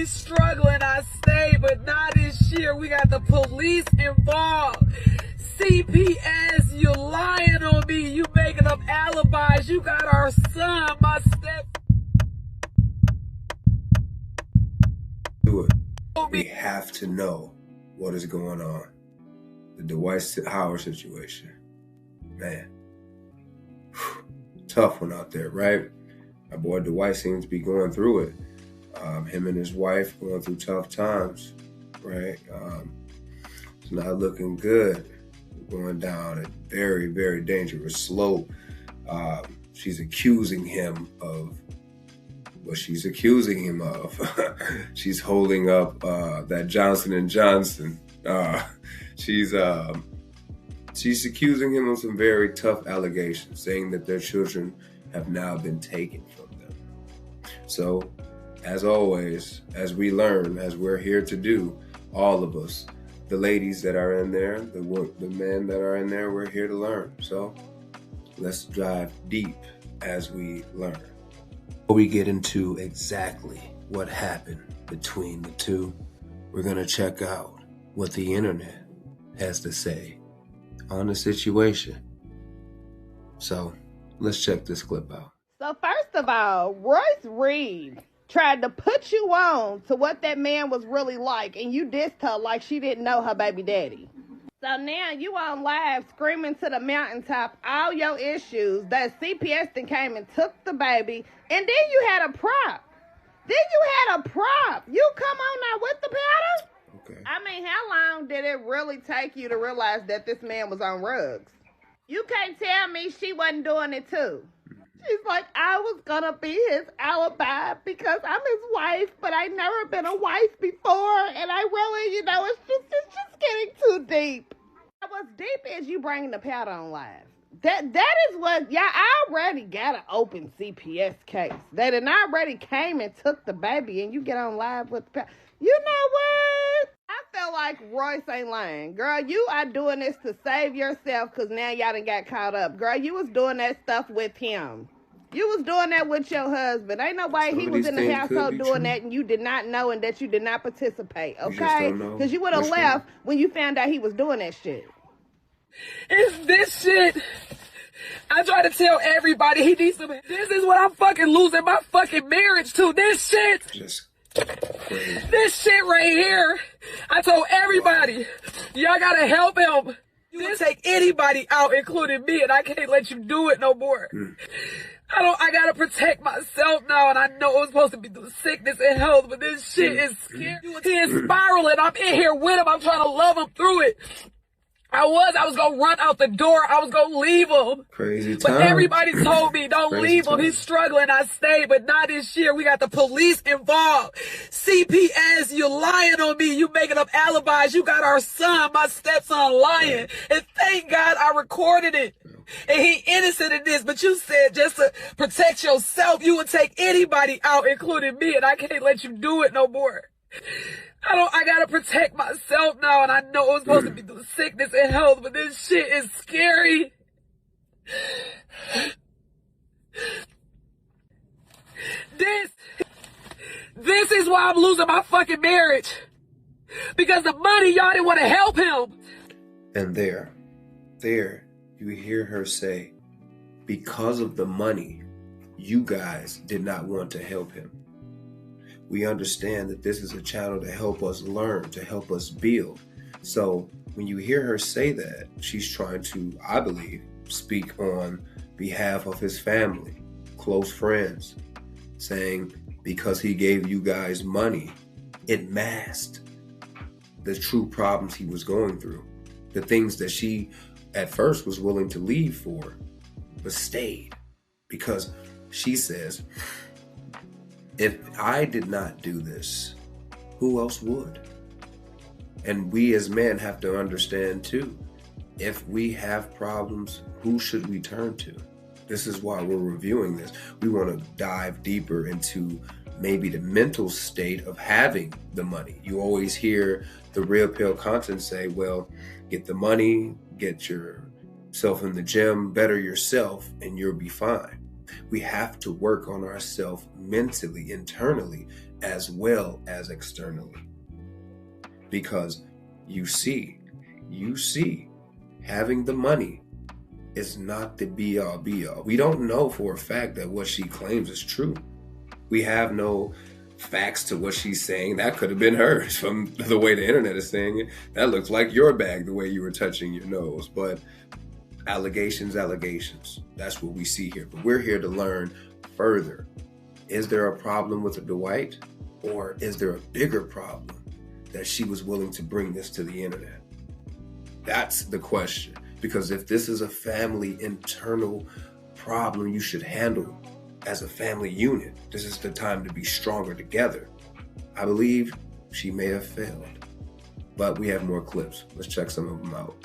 He's struggling, I say, but not this year. We got the police involved. CPS, you lying on me. You making up alibis. You got our son, my step. Do it. We have to know what is going on. The Dwight Howard situation. Man. Tough one out there, right? My boy Dwight seems to be going through it. Him and his wife going through tough times, right? It's not looking good. Going down a very, very dangerous slope. She's accusing him of what she's accusing him of. She's holding up that Johnson & Johnson. She's accusing him of some very tough allegations, saying that their children have now been taken from them. So, as always, as we learn, as we're here to do, all of us, the ladies that are in there, the men that are in there, we're here to learn. So, let's dive deep as we learn. Before we get into exactly what happened between the two, we're going to check out what the internet has to say on the situation. So, let's check this clip out. So first of all, Royce Reed tried to put you on to what that man was really like, and you dissed her like she didn't know her baby daddy. So now you on live screaming to the mountaintop all your issues that CPS then came and took the baby, and then you had a prop. You come on now with the pattern? Okay. I mean, how long did it really take you to realize that this man was on rugs? You can't tell me she wasn't doing it too. She's like, I was gonna be his alibi because I'm his wife, but I never been a wife before, and I really, it's just getting too deep. What's deep is you bringing the powder on live. That is what y'all already got an open CPS case. They done already came and took the baby, and you get on live with the powder. You know what? I feel like Royce ain't lying. Girl, you are doing this to save yourself because now y'all done got caught up. Girl, you was doing that stuff with him. You was doing that with your husband. Ain't nobody, he was in the household doing that and you did not know and that you did not participate, okay? Because you would have left when you found out he was doing that shit. It's this shit. I try to tell everybody he needs some. This is what I'm fucking losing my fucking marriage to. This shit. Just crazy. This shit right here. I told everybody, y'all gotta help him. You would take anybody out, including me, and I can't let you do it no more. I gotta protect myself now, and I know it was supposed to be through sickness and health, but this shit is scary. He is spiraling. I'm in here with him. I'm trying to love him through it. I was gonna run out the door. I was gonna leave him. Crazy time. But everybody told me, don't leave him. He's struggling. I stayed, but not this year. We got the police involved. CPS, you lying on me. You making up alibis. You got our son, my stepson, lying. And thank God I recorded it. And he innocent in this, but you said just to protect yourself, you would take anybody out, including me, and I can't let you do it no more. I gotta protect myself now, and I know it was supposed to be through sickness and health, but this shit is scary. This is why I'm losing my fucking marriage. Because the money, y'all didn't want to help him. And there, you hear her say, because of the money, you guys did not want to help him. We understand that this is a channel to help us learn, to help us build. So when you hear her say that, she's trying to, I believe, speak on behalf of his family, close friends, saying because he gave you guys money, it masked the true problems he was going through. The things that she at first was willing to leave for, but stayed. Because she says, if I did not do this, who else would? And we as men have to understand too, if we have problems, who should we turn to? This is why we're reviewing this. We want to dive deeper into maybe the mental state of having the money. You always hear the Real Pill content say, well, get the money, get yourself in the gym, better yourself, and you'll be fine. We have to work on ourselves mentally, internally, as well as externally. Because you see, having the money is not the be-all, be-all. We don't know for a fact that what she claims is true. We have no facts to what she's saying. That could have been hers from the way the internet is saying it. That looks like your bag the way you were touching your nose. But allegations. That's what we see here. But we're here to learn further. Is there a problem with Dwight? Or is there a bigger problem that she was willing to bring this to the internet? That's the question. Because if this is a family internal problem you should handle as a family unit, this is the time to be stronger together. I believe she may have failed. But we have more clips. Let's check some of them out.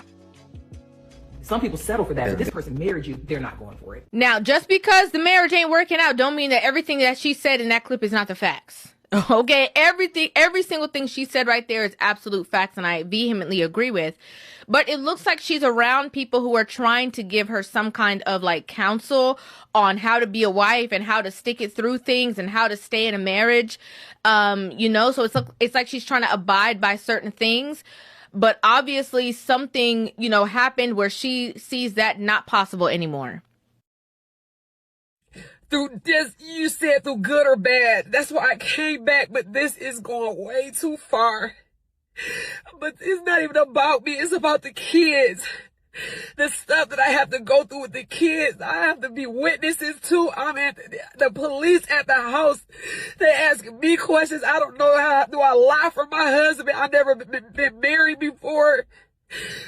Some people settle for that. If this person married you, they're not going for it. Now, just because the marriage ain't working out don't mean that everything that she said in that clip is not the facts. Okay, every single thing she said right there is absolute facts, and I vehemently agree with. But it looks like she's around people who are trying to give her some kind of like counsel on how to be a wife and how to stick it through things and how to stay in a marriage. So it's like she's trying to abide by certain things. But obviously something, happened where she sees that not possible anymore. Through this, you said through good or bad. That's why I came back, but this is going way too far. But it's not even about me. It's about the kids. The stuff that I have to go through with the kids. I have to be witnesses too. I'm at the police at the house. They asking me questions. I don't know how do I lie for my husband. I've never been married before.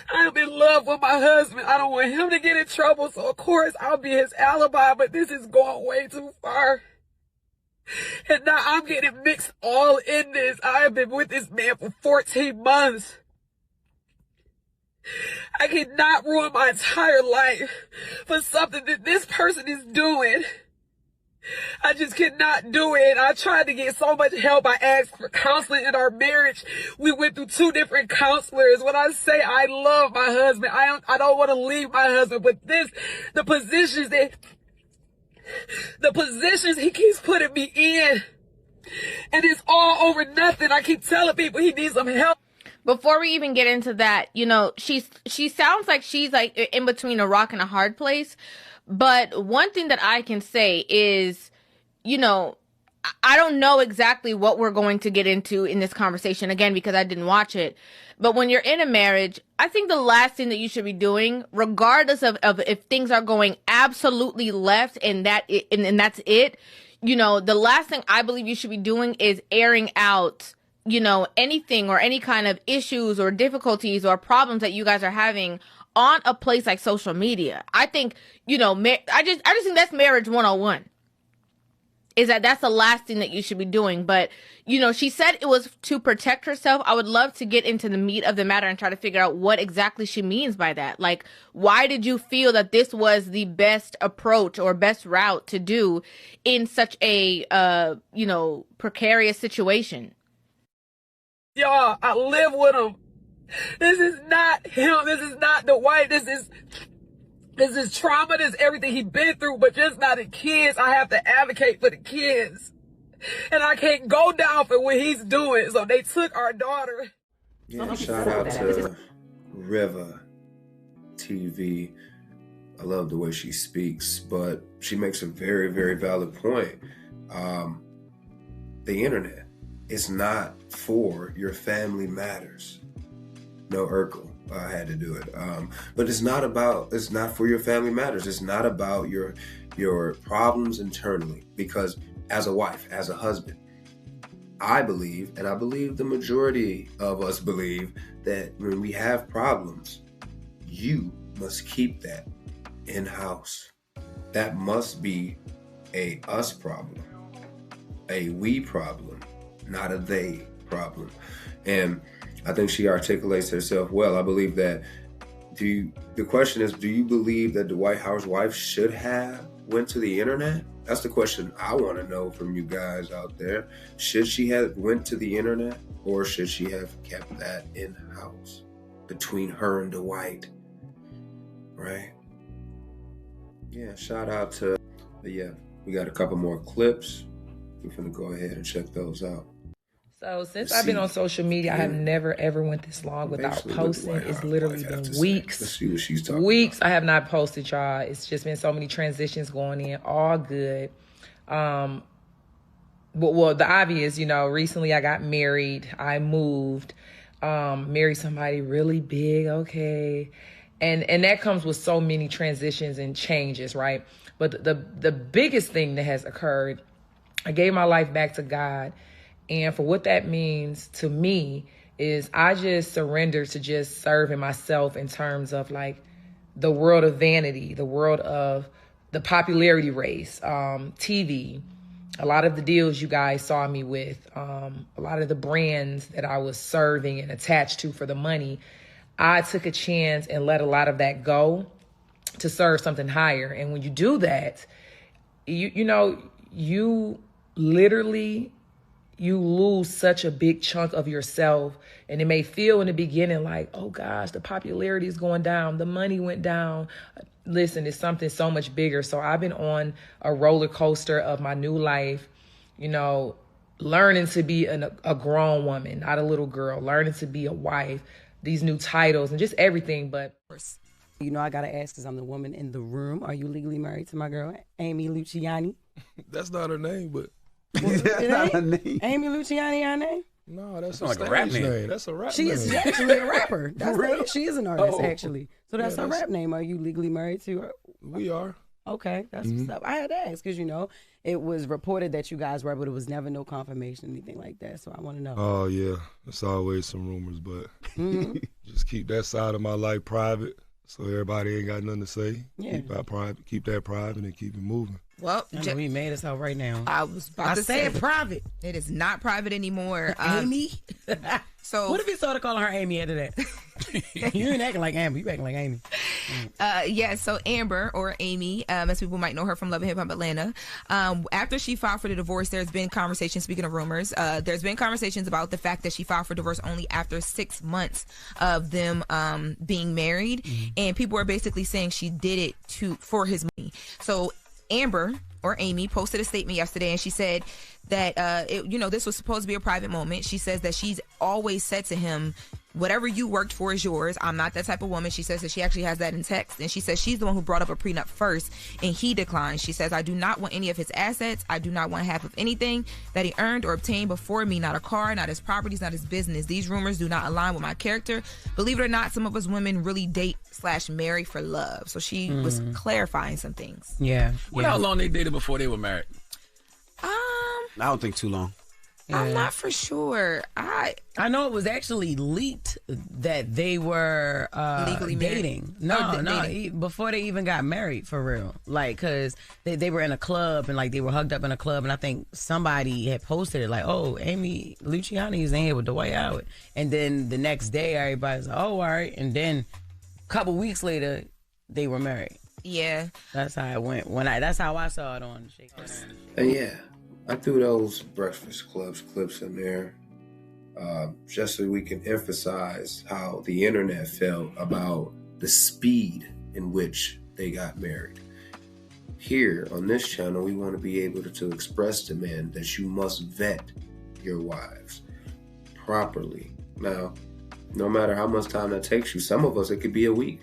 I'm in love with my husband. I don't want him to get in trouble. So of course I'll be his alibi, but this is going way too far. And now I'm getting mixed all in this. I have been with this man for 14 months. I cannot ruin my entire life for something that this person is doing. I just cannot do it. I tried to get so much help. I asked for counseling in our marriage. We went through 2 different counselors. When I say I love my husband, I don't want to leave my husband. But the positions he keeps putting me in, and it's all over nothing. I keep telling people he needs some help. Before we even get into that, she sounds like she's like in between a rock and a hard place. But one thing that I can say is, I don't know exactly what we're going to get into in this conversation, again, because I didn't watch it. But when you're in a marriage, I think the last thing that you should be doing, regardless of if things are going absolutely left and that's it, the last thing I believe you should be doing is airing out, anything or any kind of issues or difficulties or problems that you guys are having on a place like social media. I think, I just think that's marriage 101. Is that's the last thing that you should be doing. But, she said it was to protect herself. I would love to get into the meat of the matter and try to figure out what exactly she means by that. Like, why did you feel that this was the best approach or best route to do in such a, precarious situation? Y'all, I live with him. This is not him. This is not Dwight. This is trauma. This is everything he's been through, but just not the kids. I have to advocate for the kids. And I can't go down for what he's doing. So they took our daughter. Yeah, shout out to Riva TV. I love the way she speaks, but she makes a very, very valid point. The internet is not for your family matters. No, Urkel, I had to do it. But it's not for your family matters. It's not about your problems internally. Because as a wife, as a husband, I believe, and I believe the majority of us believe, that when we have problems, you must keep that in-house. That must be a us problem, a we problem, not a they problem. And I think she articulates herself well. I believe that the question is, do you believe that Dwight Howard's wife should have went to the internet? That's the question I want to know from you guys out there. Should she have went to the internet, or should she have kept that in-house between her and Dwight? Right? Yeah, shout out to But yeah, we got a couple more clips. We're gonna go ahead and check those out. So since I've been on social media, I have never ever went this long without posting. It's literally been weeks. Let's see what she's talking weeks about. I have not posted, y'all. It's just been so many transitions going in, all good. Well, the obvious, recently I got married. I moved, married somebody really big, okay. And that comes with so many transitions and changes, right? But the biggest thing that has occurred, I gave my life back to God. And for what that means to me is I just surrendered to just serving myself in terms of like the world of vanity, the world of the popularity race, TV, a lot of the deals you guys saw me with, a lot of the brands that I was serving and attached to for the money. I took a chance and let a lot of that go to serve something higher. And when you do that, you literally, you lose such a big chunk of yourself. And it may feel in the beginning like, oh gosh, the popularity is going down. The money went down. Listen, it's something so much bigger. So I've been on a roller coaster of my new life, learning to be a grown woman, not a little girl, learning to be a wife, these new titles and just everything. But I got to ask because I'm the woman in the room. Are you legally married to my girl, Amy Luciani? That's not her name, but. That's not her name. Amy Luciani, her name? No, that's like a rap name. That's a rap she name. Is actually a rapper. She is an artist, actually. So that's her that's rap name. Are you legally married to her? We are. Okay, that's what's up. I had to ask because, it was reported that you guys were, but it was never no confirmation, anything like that. So I want to know. Oh, yeah. It's always some rumors, but just keep that side of my life private so everybody ain't got nothing to say. Yeah. Keep that private and keep it moving. Well, I know he made us out right now. I was about to say it private. It is not private anymore. Amy? So what if he started calling her Amy after that? You ain't acting like Amber. You acting like Amy. So Amber, or Amy, as people might know her from Love and Hip Hop Atlanta, after she filed for the divorce, there's been conversations, speaking of rumors, there's been conversations about the fact that she filed for divorce only after 6 months of them being married. And people are basically saying she did it for his money. So Amber, or Amy, posted a statement yesterday, and she said that this was supposed to be a private moment. She says that she's always said to him, whatever you worked for is yours. I'm not that type of woman. She says that she actually has that in text, and she says she's the one who brought up a prenup first, and he declined. She says, I do not want any of his assets. I do not want half of anything that he earned or obtained before me. Not a car, not his properties, not his business. These rumors do not align with my character. Believe it or not, some of us women really date/marry for love. So she was clarifying some things. Yeah. How long they dated before they were married? I don't think too long. Yeah. I'm not for sure. I know it was actually leaked that they were legally dating. Dating. Before they even got married, for real. Like, because they were in a club and like they were hugged up in a club, and I think somebody had posted it like, oh, Amy Luciani is in here with Dwight Howard. And then the next day, everybody's like, oh, all right. And then a couple weeks later, they were married. Yeah. That's how it went. That's how I saw it on Shake. Yeah. I threw those Breakfast Clubs clips in there just so we can emphasize how the internet felt about the speed in which they got married. Here on this channel, we want to be able to express to men that you must vet your wives properly. Now, no matter how much time that takes you, some of us, it could be a week.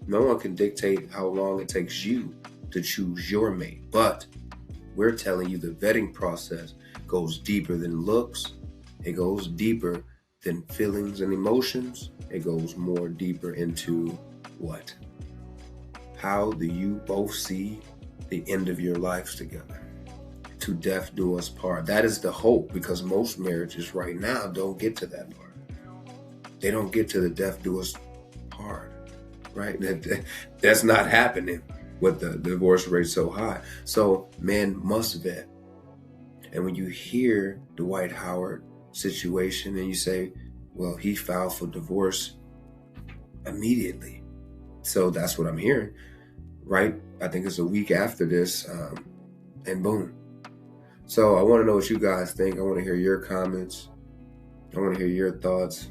No one can dictate how long it takes you to choose your mate, but we're telling you the vetting process goes deeper than looks. It goes deeper than feelings and emotions. It goes more deeper into what? How do you both see the end of your lives together? To death do us part. That is the hope, because most marriages right now don't get to that part. They don't get to the death do us part, right? That's not happening with the divorce rate so high. So men must vet. And when you hear the Dwight Howard situation and you say, well, he filed for divorce immediately. So that's what I'm hearing, right? I think it's a week after this, and boom. So I want to know what you guys think. I want to hear your comments. I want to hear your thoughts.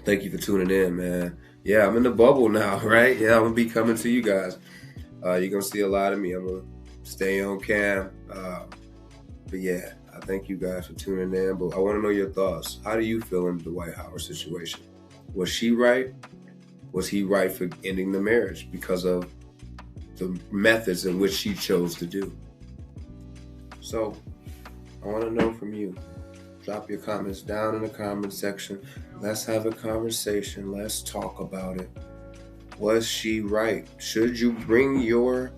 Thank you for tuning in, man. Yeah, I'm in the bubble now, right? Yeah, I'm going to be coming to you guys. You're going to see a lot of me. I'm going to stay on cam. But yeah, I thank you guys for tuning in. But I want to know your thoughts. How do you feel in the Dwight Howard situation? Was she right? Was he right for ending the marriage because of the methods in which she chose to do? So I want to know from you. Drop your comments down in the comment section. Let's have a conversation. Let's talk about it. Was she right? Should you bring your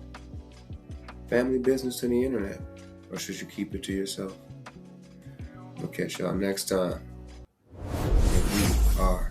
family business to the internet? Or should you keep it to yourself? We'll catch y'all next time. We are